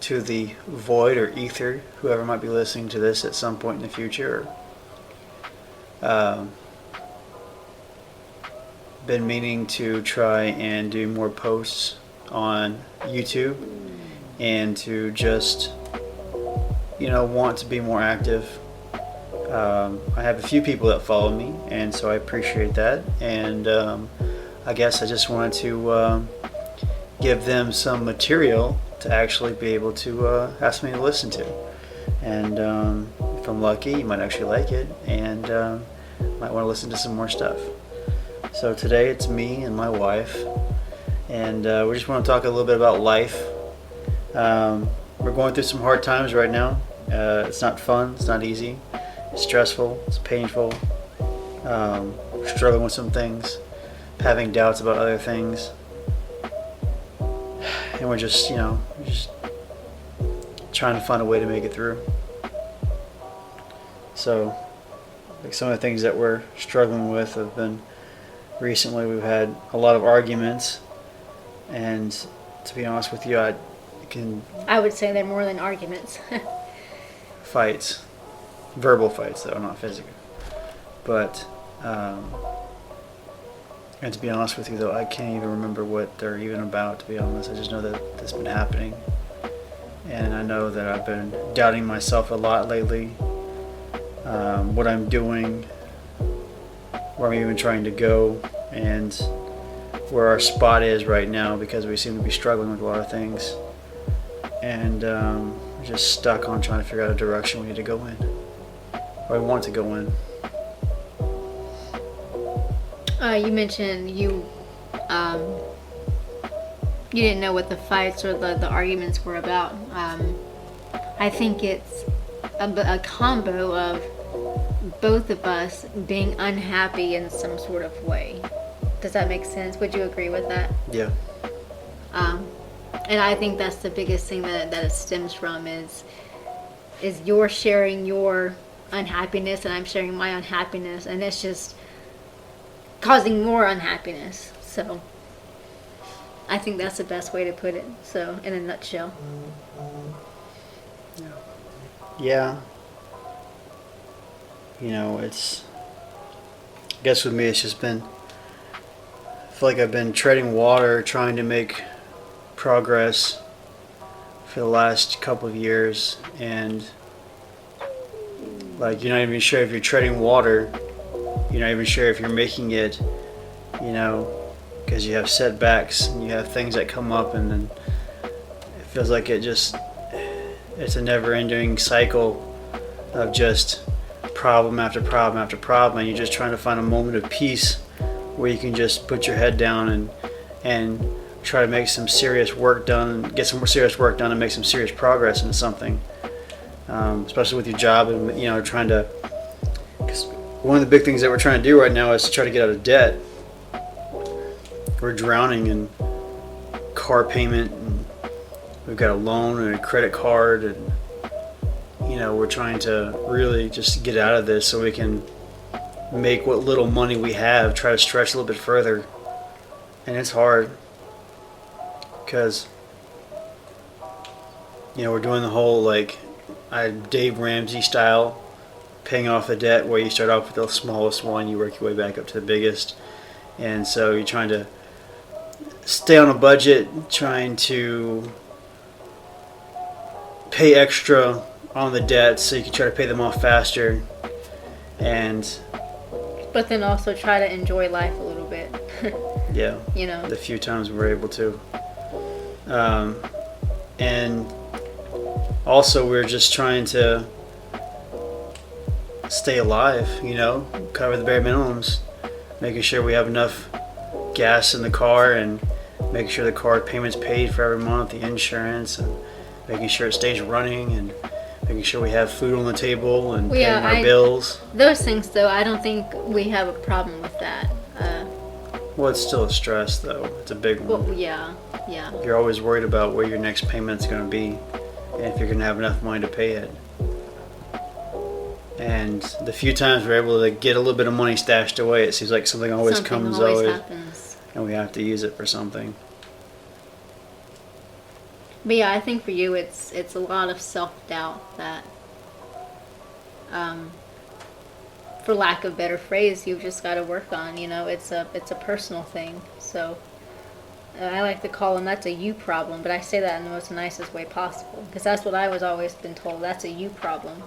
to the void or ether, whoever might be listening to this at some point in the future. Been meaning to try and do more posts on YouTube and to just, want to be more active. I have a few people that follow me, and so I appreciate that. And I guess I just wanted to give them some material to actually be able to have something to listen to. And if I'm lucky, you might actually like it, and might want to listen to some more stuff. So today it's me and my wife, and we just want to talk a little bit about life. We're going through some hard times right now. It's not fun, it's not easy, it's stressful, it's painful. We're struggling with some things, having doubts about other things. And we're just trying to find a way to make it through. So, like some of the things that we're struggling with have been recently we've had a lot of arguments, and to be honest with you, I would say they're more than arguments. fights, verbal fights though, not physical. But and to be honest with you though, I can't even remember what they're even about, to be honest. I just know that this has been happening. And I know that I've been doubting myself a lot lately. What I'm doing, where I'm even trying to go, and where our spot is right now, because we seem to be struggling with a lot of things. And we're just stuck on trying to figure out a direction we need to go in, or we want to go in. You mentioned you didn't know what the fights or the arguments were about. I think it's a combo of both of us being unhappy in some sort of way. Does that make sense? Would you agree with that? Yeah. And I think that's the biggest thing that it stems from is you're sharing your unhappiness and I'm sharing my unhappiness, and it's just causing more unhappiness. So I think that's the best way to put it. So in a nutshell. Yeah. It's, I guess with me it's just been, I feel like I've been treading water, trying to make progress for the last couple of years, and like you're not even sure if you're treading water. You're not even sure if you're making it, because you have setbacks and you have things that come up, and then it feels like it's a never-ending cycle of just problem after problem after problem, and you're just trying to find a moment of peace where you can just put your head down and try to make some serious work done, get some more serious work done, and make some serious progress into something, especially with your job, and trying to. Cause one of the big things that we're trying to do right now is to try to get out of debt. We're drowning in car payment, and we've got a loan and a credit card, and we're trying to really just get out of this so we can make what little money we have, try to stretch a little bit further. And it's hard because we're doing the whole Dave Ramsey style, paying off the debt, where you start off with the smallest one, you work your way back up to the biggest. And so you're trying to stay on a budget, trying to pay extra on the debts so you can try to pay them off faster, but then also try to enjoy life a little bit. Yeah. The few times we're able to. And also we're just trying to stay alive, cover the bare minimums, making sure we have enough gas in the car, and making sure the car payment's paid for every month, the insurance, and making sure it stays running, and making sure we have food on the table, and paying our bills. Those things, though, I don't think we have a problem with that. Well, it's still a stress, though. It's a big one. Well, yeah. You're always worried about where your next payment's going to be, and if you're going to have enough money to pay it. And the few times we're able to get a little bit of money stashed away, it seems like something always happens. And we have to use it for something. But yeah, I think for you, it's a lot of self-doubt that, um, for lack of better phrase, you've just got to work on. You know, it's a personal thing. So I like to call them, that's a you problem, but I say that in the most nicest way possible because that's what I was always been told. That's a you problem.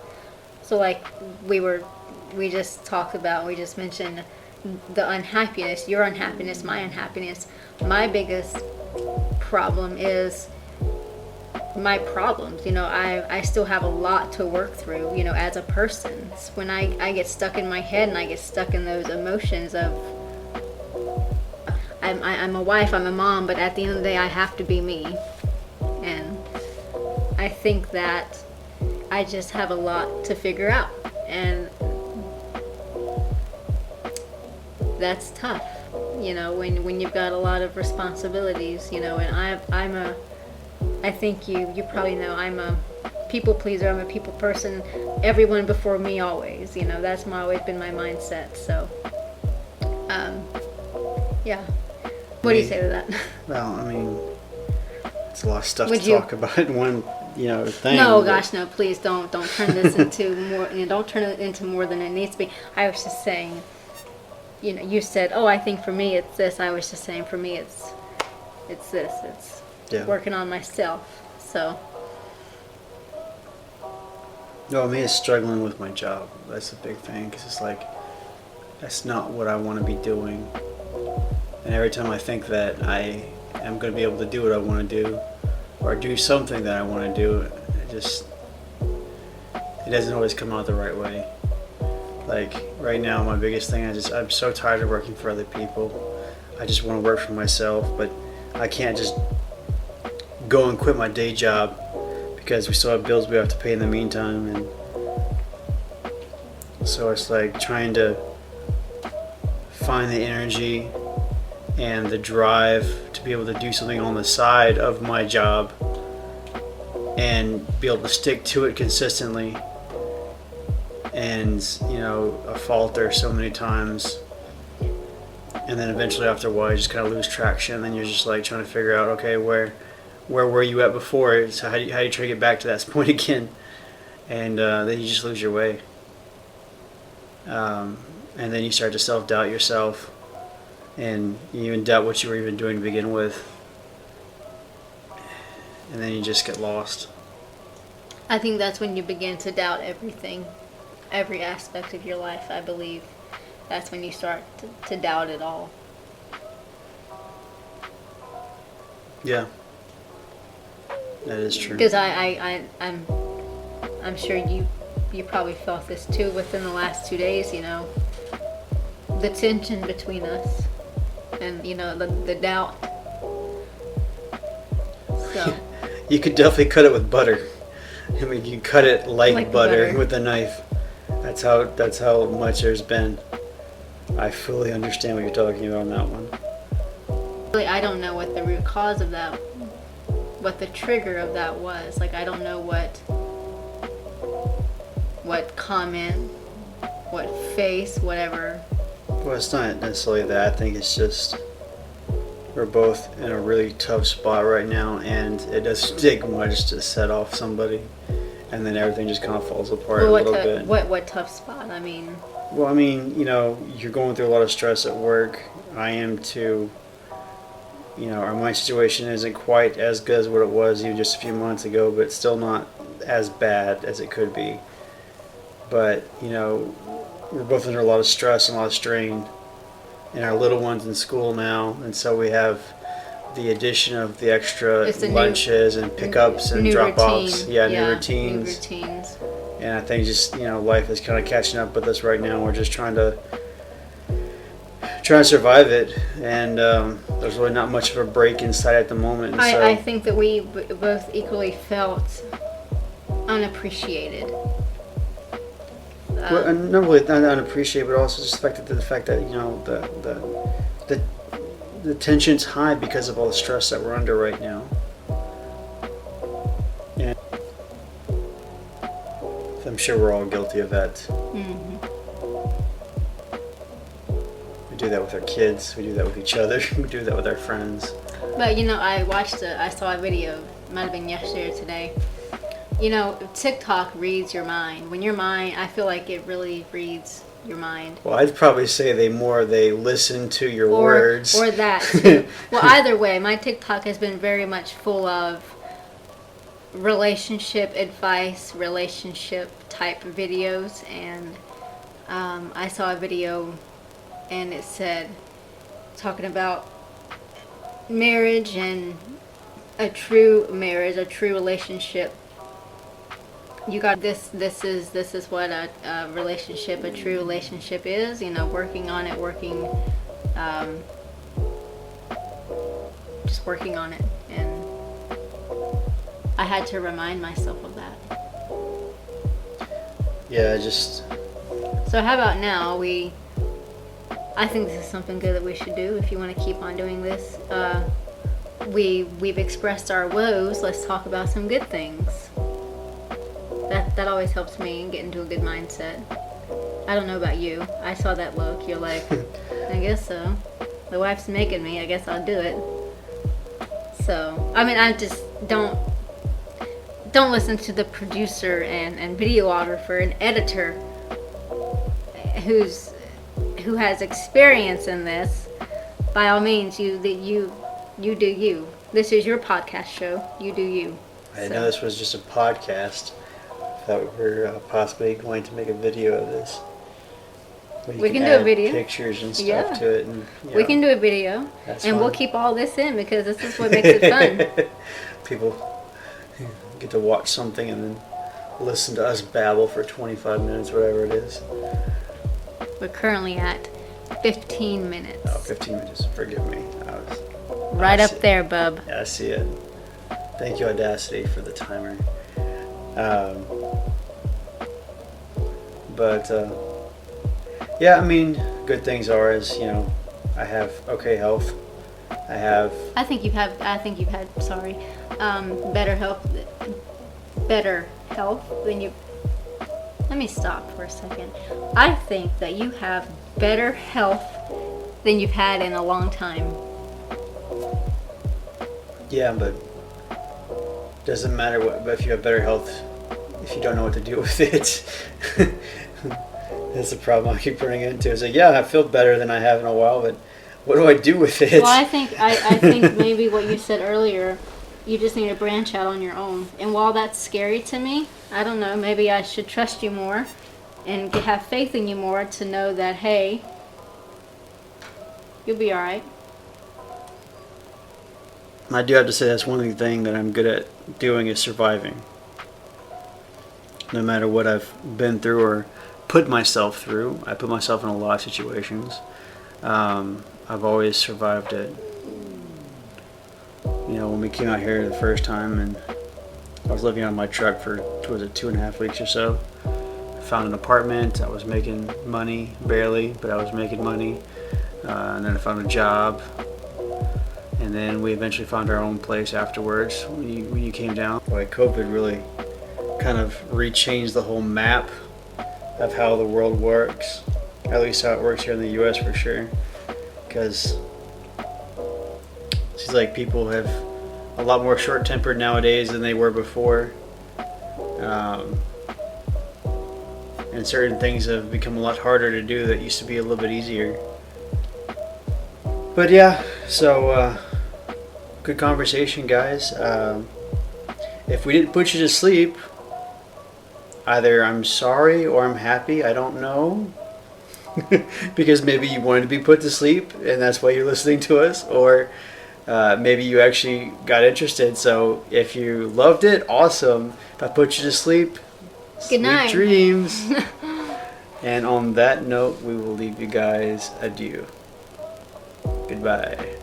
So like we just talked about, we just mentioned the unhappiness, your unhappiness, my unhappiness. My biggest problem is my problems. You know, I still have a lot to work through, you know, as a person. It's when I get stuck in my head and I get stuck in those emotions of I'm a wife, I'm a mom, but at the end of the day I have to be me. And I think that I just have a lot to figure out. And that's tough, you know, when you've got a lot of responsibilities, you know, and I think you probably know I'm a people pleaser, I'm a people person, everyone before me always, you know, that's always been my mindset. So, yeah. What do you say to that? Well, I mean, it's a lot of stuff Would to you- talk about in one, thing. No, but- gosh, no, please don't turn this into more, you know, don't turn it into more than it needs to be. I was just saying, you know, you said, oh, I think for me it's this. I was just saying for me it's this. It's Yeah. working on myself. So, No, I mean, it's struggling with my job. That's a big thing because it's like, that's not what I want to be doing. And every time I think that I am going to be able to do what I want to do or do something that I want to do, it doesn't always come out the right way. Like right now, my biggest thing, I'm so tired of working for other people. I just want to work for myself, but I can't just go and quit my day job because we still have bills we have to pay in the meantime. And so it's like trying to find the energy and the drive to be able to do something on the side of my job and be able to stick to it consistently. And I falter so many times, and then eventually after a while you just kind of lose traction, and then you're just like trying to figure out, okay, where were you at before? So how do you try to get back to that point again? And then you just lose your way, and then you start to self-doubt yourself, and you even doubt what you were even doing to begin with, and then you just get lost. I think that's when you begin to doubt everything, every aspect of your life, I believe. That's when you start to doubt it all. Yeah, that is true. Because I'm sure you probably felt this too within the last 2 days, you know, the tension between us and, you know, the doubt. So, You could definitely cut it with butter. I mean, you cut it like butter butter. with a knife. That's how much there's been. I fully understand what you're talking about on that one. really, I don't know what the root cause of that, what the trigger of that was. Like, I don't know what comment, what face, whatever. Well, it's not necessarily that. I think it's just we're both in a really tough spot right now, and it doesn't take much to set off somebody, and then everything just kind of falls apart a little bit. What tough spot? I mean, Well, I mean, you're going through a lot of stress at work. I am too. My situation isn't quite as good as what it was even just a few months ago, but it's still not as bad as it could be. But, we're both under a lot of stress and a lot of strain. And our little one's in school now, and so we have the addition of the extra It's a lunches and pickups and new drop-offs. routine. Yeah, New new routines. routines. And I think just, life is kind of catching up with us right now. We're just trying to survive it, and there's really not much of a break in sight at the moment. And so, I think that we both equally felt unappreciated. well, and not really not unappreciated, but also just the fact that the tension's high because of all the stress that we're under right now. And I'm sure we're all guilty of that. Mm-hmm. We do that with our kids. We do that with each other. We do that with our friends. But I saw a video might have been yesterday or today. You know, TikTok reads your mind. When your mind, I feel like it really reads your mind. Well, I'd probably say they listen to your words. Or that too. Well, either way, my TikTok has been very much full of relationship advice, relationship type videos, and I saw a video and it said, talking about marriage and a true marriage, a true relationship. You got this is what a relationship, a true relationship is, you know, working on it, just working on it. And I had to remind myself of that. Yeah, just... So how about now I think this is something good that we should do if you want to keep on doing this. We've expressed our woes, let's talk about some good things. That always helps me and get into a good mindset. I don't know about you. I saw that look. You're like, I guess so. The wife's making me. I guess I'll do it. So, I mean, I just don't listen to the producer and videographer and editor who has experience in this. By all means, you do you. This is your podcast show. You do you. I know this was just a podcast. That we're possibly going to make a video of this. We can do a video. Pictures and stuff to it. And, we can do a video. And fun. We'll keep all this in because this is what makes it fun. People get to watch something and then listen to us babble for 25 minutes, whatever it is. We're currently at 15 minutes. Oh, 15 minutes. Forgive me. Right up there, bub. Yeah, I see it. Thank you, Audacity, for the timer. But yeah, I mean, good things are is, you know, I have okay health. I think you've had better health than you. Let me stop for a second. I think that you have better health than you've had in a long time. Yeah, but doesn't matter what if you have better health if you don't know what to do with it. That's the problem I keep running into. It's like, yeah, I feel better than I have in a while, but what do I do with it? Well, I think maybe what you said earlier, you just need to branch out on your own. And while that's scary to me, I don't know, maybe I should trust you more and have faith in you more to know that, hey, you'll be all right. I do have to say that's one thing that I'm good at doing is surviving. No matter what I've been through or put myself through, I put myself in a lot of situations. I've always survived it. You know, when we came out here the first time and I was living on my truck for, 2.5 weeks or so. I found an apartment. I was making money, barely, but I was making money. And then I found a job. And then we eventually found our own place afterwards when you came down. Boy, COVID really kind of rechanged the whole map of how the world works. At least how it works here in the U.S. for sure. Because it seems like people have a lot more short-tempered nowadays than they were before. And certain things have become a lot harder to do that used to be a little bit easier. But yeah, so good conversation, guys. If we didn't put you to sleep, either I'm sorry or I'm happy. I don't know. Because maybe you wanted to be put to sleep and that's why you're listening to us, or maybe you actually got interested. So if you loved it, awesome. If I put you to sleep, good night. Sweet dreams. And on that note, we will leave you guys adieu. Goodbye.